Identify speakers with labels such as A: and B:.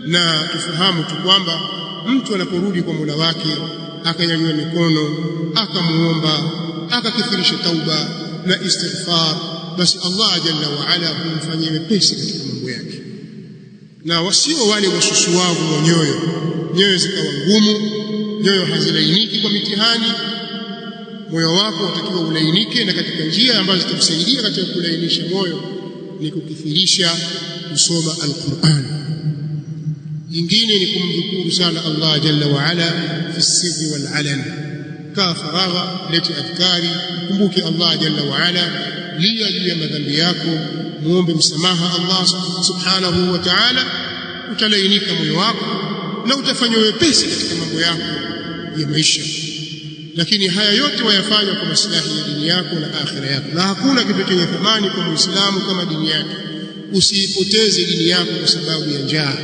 A: na tufahamu tu kwamba mtu anaporudi kwa Mola wake akanyanyua mikono akamuomba akakithirisha tauba na istighfar, basi Allah jalla wa ala humfanyia wepesi katika mambo yake. Na wasio wale wasusuavu wa nyoyo zikawa ngumu, nyoyo hazilainiki kwa mitihani. Moyo wako utakiwa ulainike, na katika njia ambazo zitamsaidia katika kulainisha moyo ni kukithirisha kusoma Al-Qur'an. Jingine ni kumdhukuru sana Allah jalla wa ala fi sirri wal alan. Kaa faragha, leti adhkari, kumbuke Allah jalla wa ala, lia juu ya madhambi yako, muombe msamaha Allah subhanahu wa ta'ala, utalainika moyo wako na utafanya wepesi katika mambo yako ya maisha. Lakini haya yote wayafanya kwa maslahi ya dini yako na akhira yako, na hakuna kitu chenye thamani kwa Muislamu kama dini yake. Usiipoteze dini yako kwa sababu ya njaa.